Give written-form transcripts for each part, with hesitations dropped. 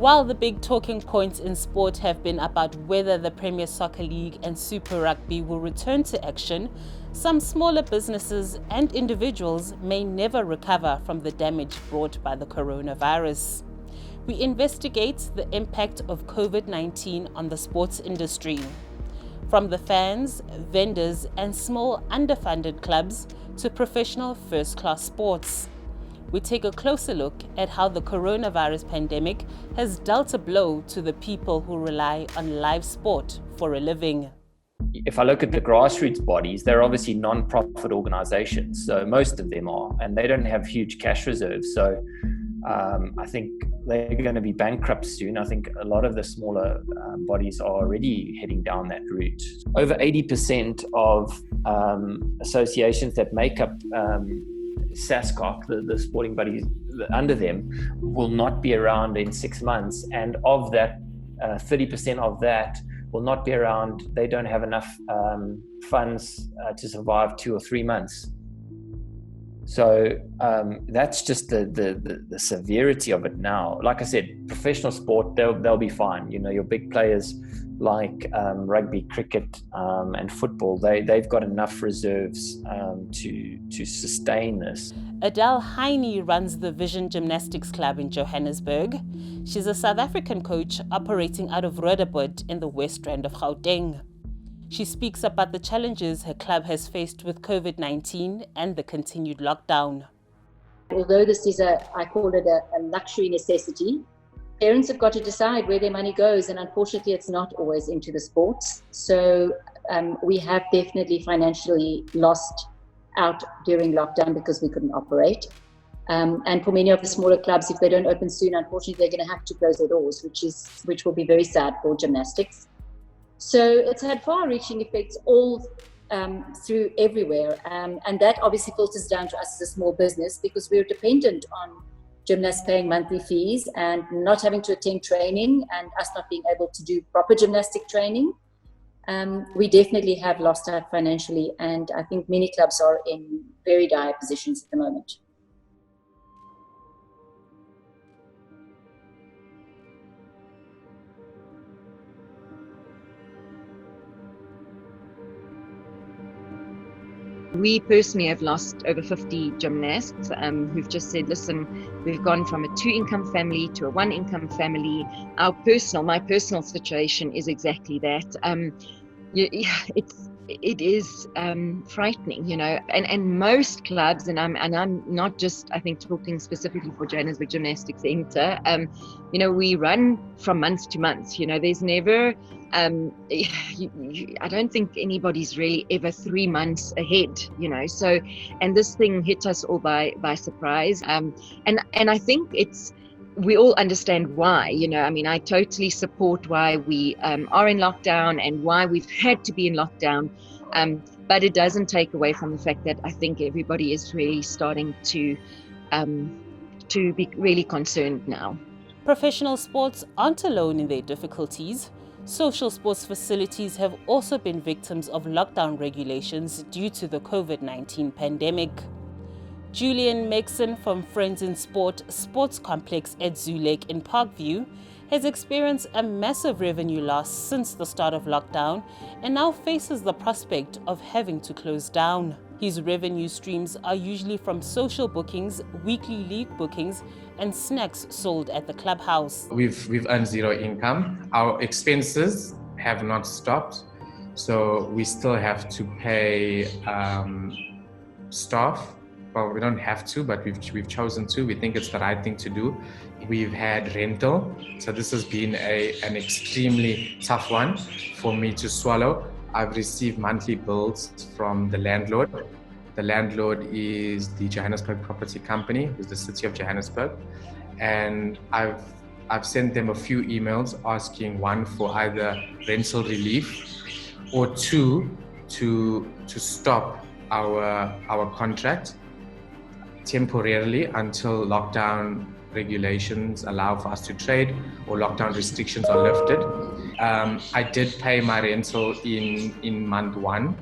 While the big talking points in sport have been about whether the Premier Soccer League and Super Rugby will return to action, some smaller businesses and individuals may never recover from the damage brought by the coronavirus. We investigate the impact of COVID-19 on the sports industry. From the fans, vendors, and small underfunded clubs to professional first-class sports. We take a closer look at how the coronavirus pandemic has dealt a blow to the people who rely on live sport for a living. If I look at the grassroots bodies, they're obviously non-profit organizations, so most of them are, and they don't have huge cash reserves. So I think they're going to be bankrupt soon. I think a lot of the smaller bodies are already heading down that route. Over 80% of associations that make up SASCOC, the sporting bodies under them, will not be around in 6 months. And of that, 30% of that will not be around. They don't have enough funds to survive 2 or 3 months. So that's just the severity of it now. Like I said, professional sport, they'll be fine. You know, your big players like rugby, cricket, and football, they've got enough reserves to sustain this. Adele Heine runs the Vision Gymnastics Club in Johannesburg. She's a South African coach operating out of Roodepoort in the West Rand of Gauteng. She speaks about the challenges her club has faced with COVID-19 and the continued lockdown. Although this is I call it a luxury necessity, parents have got to decide where their money goes, and unfortunately it's not always into the sports. So we have definitely financially lost out during lockdown because we couldn't operate. And for many of the smaller clubs, if they don't open soon, unfortunately they're going to have to close their doors, which will be very sad for gymnastics. So it's had far-reaching effects all through everywhere, and that obviously filters down to us as a small business because we're dependent on gymnasts paying monthly fees and not having to attend training and us not being able to do proper gymnastic training. We definitely have lost out financially, and I think many clubs are in very dire positions at the moment. We personally have lost over 50 gymnasts who've just said, listen, we've gone from a 2-income family to a 1-income family. My personal situation is exactly that. It is frightening, you know, and most clubs, and I'm not just, I think, talking specifically for Johannesburg Gymnastics Centre, you know, we run from month to month, you know, there's never, I don't think anybody's really ever 3 months ahead, you know, so, and this thing hit us all by surprise, and I think we all understand why, you know, I mean, I totally support why we are in lockdown and why we've had to be in lockdown, but it doesn't take away from the fact that I think everybody is really starting to be really concerned now. Professional sports aren't alone in their difficulties. Social sports facilities have also been victims of lockdown regulations due to the COVID-19 pandemic. Julian Maxon from Friends in Sport Sports Complex at Zoo Lake in Parkview has experienced a massive revenue loss since the start of lockdown and now faces the prospect of having to close down. His revenue streams are usually from social bookings, weekly league bookings, and snacks sold at the clubhouse. We've earned zero income. Our expenses have not stopped, so we still have to pay staff. Well, we don't have to, but we've chosen to. We think it's the right thing to do. We've had rental, so this has been an extremely tough one for me to swallow. I've received monthly bills from the landlord. The landlord is the Johannesburg Property Company, who's the city of Johannesburg, and I've sent them a few emails asking, one, for either rental relief, or two, to stop our contract temporarily until lockdown regulations allow for us to trade or lockdown restrictions are lifted. I did pay my rental in month 1.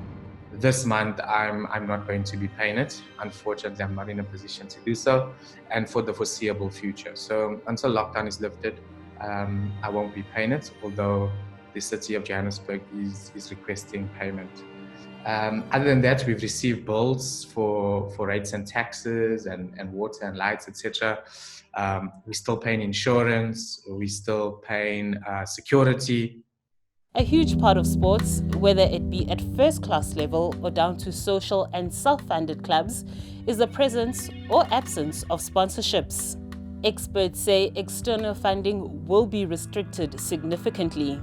This month, I'm not going to be paying it. Unfortunately, I'm not in a position to do so, and for the foreseeable future. So until lockdown is lifted, I won't be paying it, although the city of Johannesburg is requesting payment. Other than that, we've received bills for rates and taxes and water and lights, etc. We're still paying insurance, we're still paying security. A huge part of sports, whether it be at first-class level or down to social and self-funded clubs, is the presence or absence of sponsorships. Experts say external funding will be restricted significantly.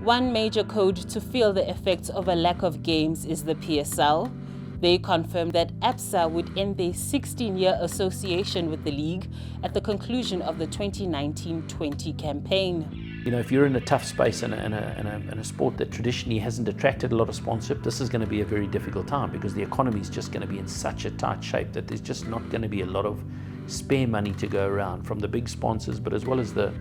One major code to feel the effects of a lack of games is the PSL. They confirmed that ABSA would end their 16-year association with the league at the conclusion of the 2019-20 campaign. You know, if you're in a tough space and a sport that traditionally hasn't attracted a lot of sponsorship, this is going to be a very difficult time because the economy is just going to be in such a tight shape that there's just not going to be a lot of spare money to go around from the big sponsors, but as well as the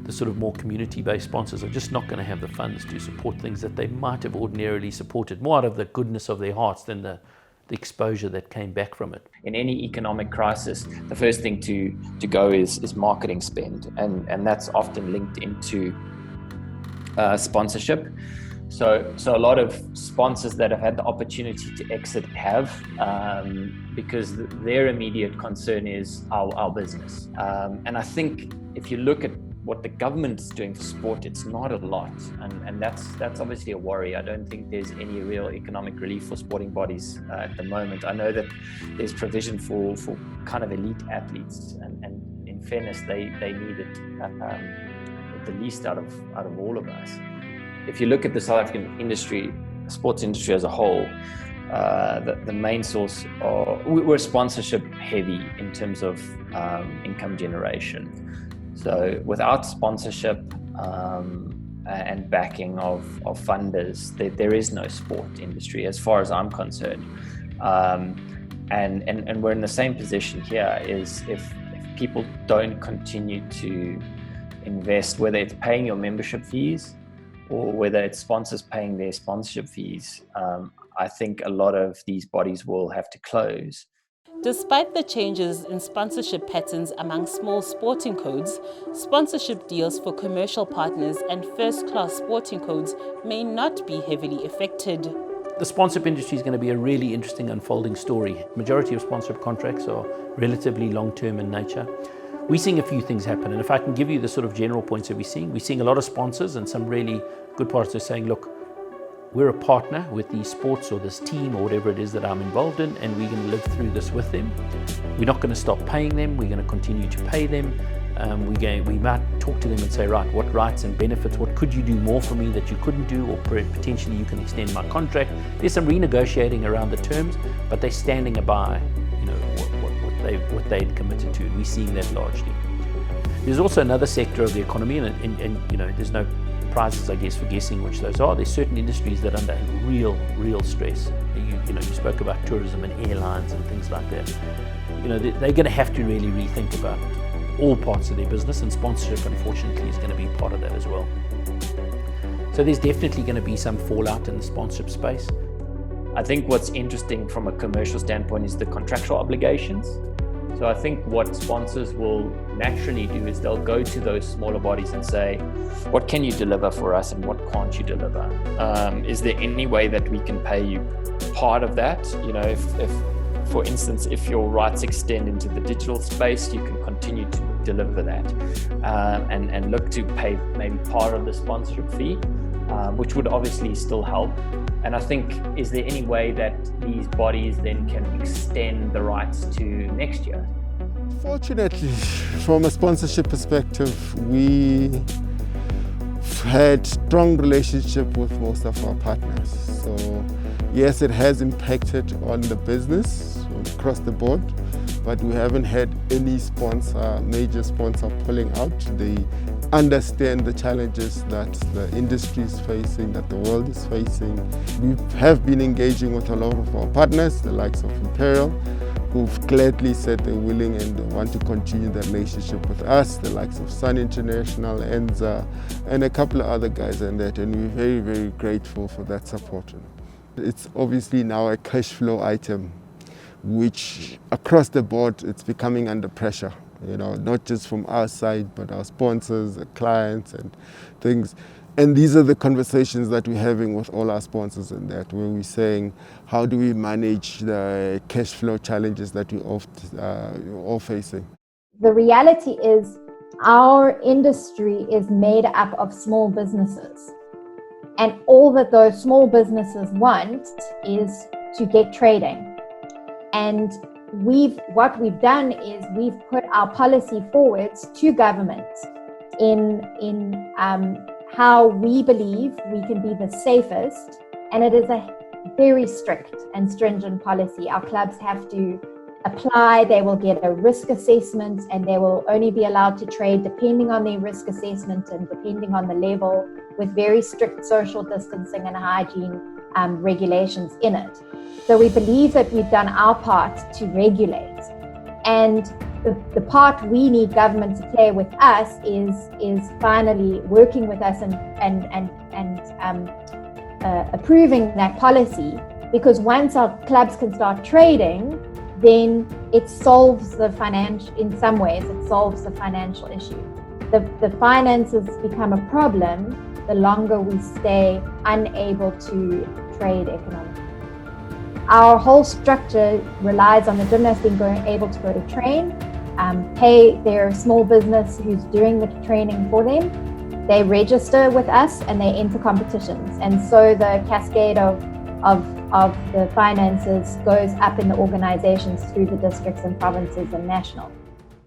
sort of more community-based sponsors are just not going to have the funds to support things that they might have ordinarily supported, more out of the goodness of their hearts than the exposure that came back from it. In any economic crisis, the first thing to go is marketing spend, and that's often linked into sponsorship. So a lot of sponsors that have had the opportunity to exit have, because their immediate concern is our business. And I think if you look at what the government is doing for sport, it's not a lot, and that's obviously a worry. I don't think there's any real economic relief for sporting bodies at the moment. I know that there's provision for kind of elite athletes, and in fairness, they need it the least out of all of us. If you look at the South African industry, sports industry as a whole, the main source we're sponsorship heavy in terms of income generation. So without sponsorship and backing of funders, there is no sport industry as far as I'm concerned. And we're in the same position here, is if people don't continue to invest, whether it's paying your membership fees or whether it's sponsors paying their sponsorship fees, I think a lot of these bodies will have to close. Despite the changes in sponsorship patterns among small sporting codes, sponsorship deals for commercial partners and first-class sporting codes may not be heavily affected. The sponsorship industry is going to be a really interesting unfolding story. Majority of sponsorship contracts are relatively long-term in nature. We're seeing a few things happen, and if I can give you the sort of general points that we're seeing a lot of sponsors and some really good partners are saying, look, we're a partner with these sports or this team or whatever it is that I'm involved in, and we're going to live through this with them. We're not going to stop paying them. We're going to continue to pay them. We might talk to them and say, right, what rights and benefits, what could you do more for me that you couldn't do, or potentially you can extend my contract. There's some renegotiating around the terms, but they're standing by, you know, what they'd committed to, and we're seeing that largely. There's also another sector of the economy, and you know, there's no prizes, I guess, for guessing which those are. There's certain industries that are under real stress. You know, you spoke about tourism and airlines and things like that. You know, they're going to have to really rethink about all parts of their business, and sponsorship, unfortunately, is going to be part of that as well. So there's definitely going to be some fallout in the sponsorship space. I think what's interesting from a commercial standpoint is the contractual obligations. So I think what sponsors will naturally do is they'll go to those smaller bodies and say, what can you deliver for us and what can't you deliver? Is there any way that we can pay you part of that? You know, if for instance, if your rights extend into the digital space, you can continue to deliver that and look to pay maybe part of the sponsorship fee, which would obviously still help. And I think, is there any way that these bodies then can extend the rights to next year? Fortunately, from a sponsorship perspective, we had strong relationship with most of our partners. So yes, it has impacted on the business across the board, but we haven't had any major sponsor pulling out. They understand the challenges that the industry is facing, that the world is facing. We have been engaging with a lot of our partners, the likes of Imperial, who've gladly said they're willing and they want to continue the relationship with us, the likes of Sun International, Enza, and a couple of other guys and that, and we're very, very grateful for that support. It's obviously now a cash flow item, which across the board, it's becoming under pressure. not just from our side, but our sponsors, the clients and things. And these are the conversations that we're having with all our sponsors in that, where we're saying, how do we manage the cash flow challenges that we're all facing? The reality is our industry is made up of small businesses. And all that those small businesses want is to get trading. And what we've done is we've put our policy forwards to government in how we believe we can be the safest. And it is a very strict and stringent policy. Our clubs have to apply, they will get a risk assessment, and they will only be allowed to trade depending on their risk assessment and depending on the level, with very strict social distancing and hygiene regulations in it. So we believe that we've done our part to regulate. And the part we need government to play with us is finally working with us and approving that policy, because once our clubs can start trading, then it solves the financial, in some ways, it solves the financial issue. The finances become a problem the longer we stay unable to trade economically. Our whole structure relies on the gymnasts being able to go to train, pay their small business who's doing the training for them. They register with us and they enter competitions. And so the cascade of the finances goes up in the organizations through the districts and provinces and national.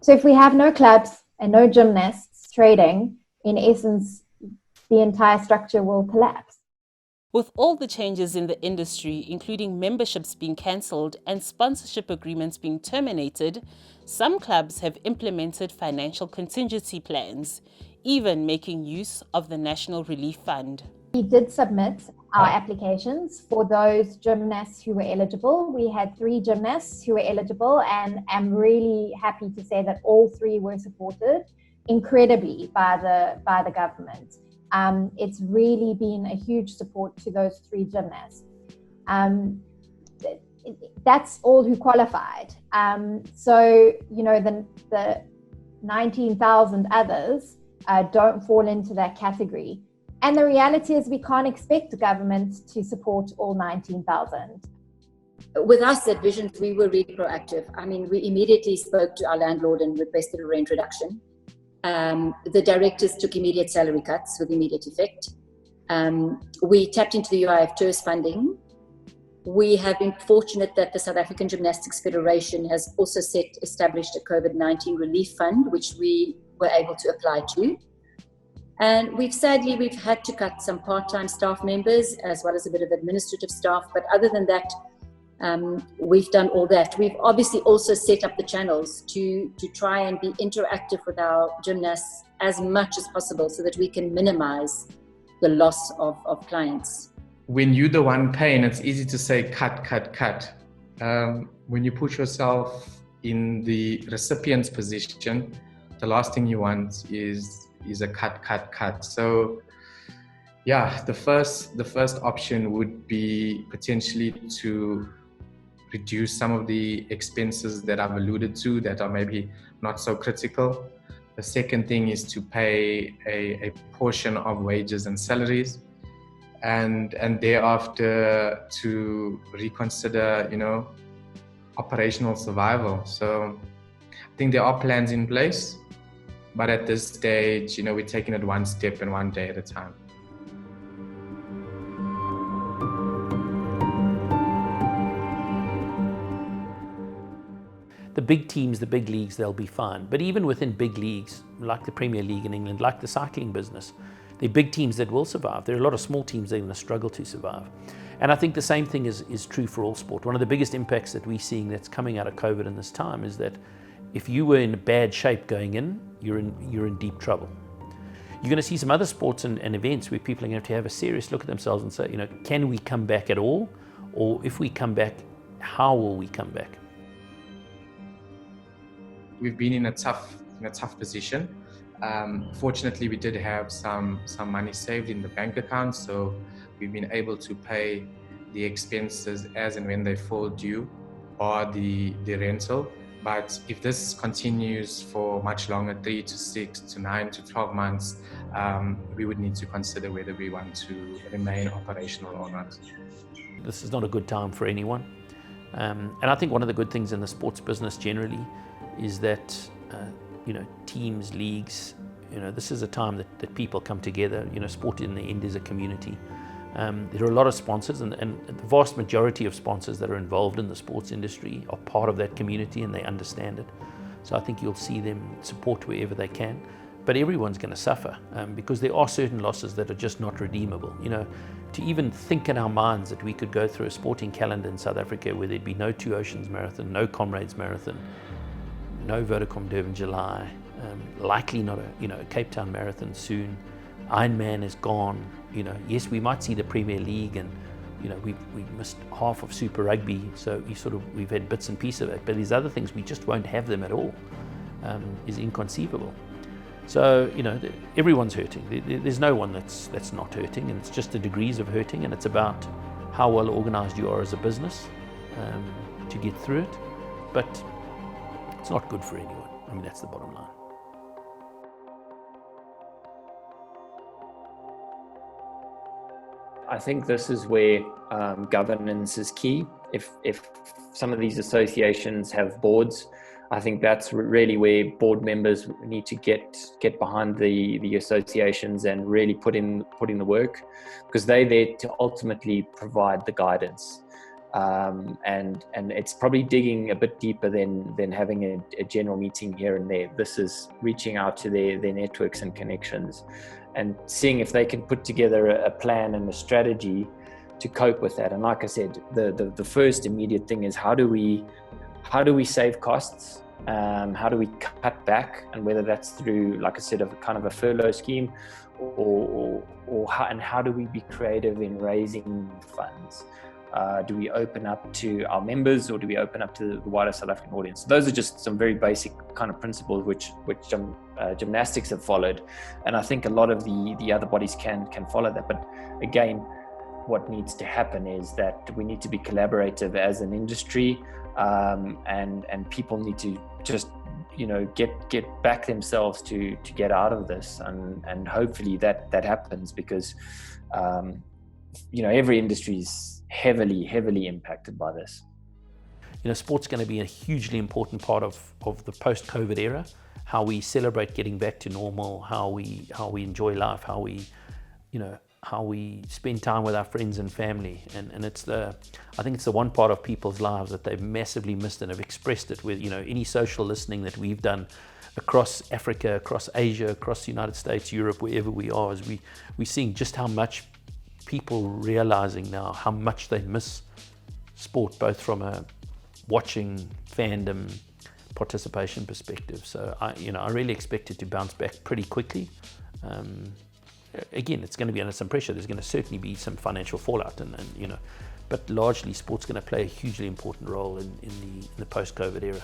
So if we have no clubs and no gymnasts trading, in essence, the entire structure will collapse. With all the changes in the industry, including memberships being cancelled and sponsorship agreements being terminated, some clubs have implemented financial contingency plans, even making use of the National Relief Fund. We did submit our applications for those gymnasts who were eligible. We had 3 gymnasts who were eligible, and I'm really happy to say that all 3 were supported incredibly by the government. It's really been a huge support to those 3 gymnasts. That's all who qualified. So, the 19,000 others don't fall into that category. And the reality is we can't expect the government to support all 19,000. With us at Vision, we were really proactive. I mean, we immediately spoke to our landlord and requested a rent reduction. The directors took immediate salary cuts with immediate effect. We tapped into the UIF TERS funding. We have been fortunate that the South African Gymnastics Federation has also established a COVID-19 relief fund, which we were able to apply to. And we've had to cut some part-time staff members as well as a bit of administrative staff. But other than that, we've done all that. We've obviously also set up the channels to try and be interactive with our gymnasts as much as possible so that we can minimize the loss of clients. When you're the one paying, it's easy to say cut, cut, cut. When you put yourself in the recipient's position, the last thing you want is a cut, cut, cut. So yeah, the first option would be potentially to reduce some of the expenses that I've alluded to that are maybe not so critical. The second thing is to pay a portion of wages and salaries, and thereafter to reconsider, operational survival. So I think there are plans in place, but at this stage, we're taking it one step and one day at a time. The big teams, the big leagues, they'll be fine. But even within big leagues, like the Premier League in England, like the cycling business, they're big teams that will survive. There are a lot of small teams that are going to struggle to survive. And I think the same thing is true for all sport. One of the biggest impacts that we're seeing that's coming out of COVID in this time is that if you were in bad shape going in, you're in deep trouble. You're going to see some other sports and events where people are going to have a serious look at themselves and say, can we come back at all? Or if we come back, how will we come back? We've been in a tough position. Fortunately, we did have some money saved in the bank account, so we've been able to pay the expenses as and when they fall due, or the rental. But if this continues for much longer, 3 to 6 to 9 to 12 months, we would need to consider whether we want to remain operational or not. This is not a good time for anyone. And I think one of the good things in the sports business generally is that, teams, leagues, this is a time that people come together. Sport in the end is a community. There are a lot of sponsors, and the vast majority of sponsors that are involved in the sports industry are part of that community and they understand it. So I think you'll see them support wherever they can. But everyone's going to suffer because there are certain losses that are just not redeemable. To even think in our minds that we could go through a sporting calendar in South Africa where there'd be no Two Oceans Marathon, no Comrades Marathon, no Vodacom Durban July, likely not a Cape Town Marathon soon. Ironman is gone. Yes, we might see the Premier League, and we've missed half of Super Rugby, so we've had bits and pieces of it. But these other things, we just won't have them at all. Is inconceivable. So everyone's hurting. There's no one that's not hurting, and it's just the degrees of hurting, and it's about how well organized you are as a business to get through it. But it's not good for anyone. That's the bottom line. I think this is where governance is key. If some of these associations have boards, I think that's really where board members need to get behind the associations and really put in the work, because they're there to ultimately provide the guidance. And it's probably digging a bit deeper than having a general meeting here and there. This is reaching out to their networks and connections and seeing if they can put together a plan and a strategy to cope with that. And like I said, the first immediate thing is how do we save costs? How do we cut back? And whether that's through, like I said, a kind of a furlough scheme, or how do we be creative in raising funds? Do we open up to our members, or do we open up to the wider South African audience? So those are just some very basic kind of principles which gymnastics have followed, and I think a lot of the other bodies can follow that. But again, what needs to happen is that we need to be collaborative as an industry, and people need to just get back themselves to get out of this, and hopefully that happens, because every industry is heavily impacted by this. Sport's going to be a hugely important part of the post-COVID era. How we celebrate getting back to normal, how we enjoy life, how we spend time with our friends and family, and I think it's the one part of people's lives that they've massively missed and have expressed it with any social listening that we've done across Africa, across Asia, across the United States, Europe, wherever we are, is we're seeing just how much people realizing now how much they miss sport, both from a watching, fandom, participation perspective. So I really expect it to bounce back pretty quickly. Again, it's going to be under some pressure. There's going to certainly be some financial fallout, but largely sport's going to play a hugely important role in the post-COVID era.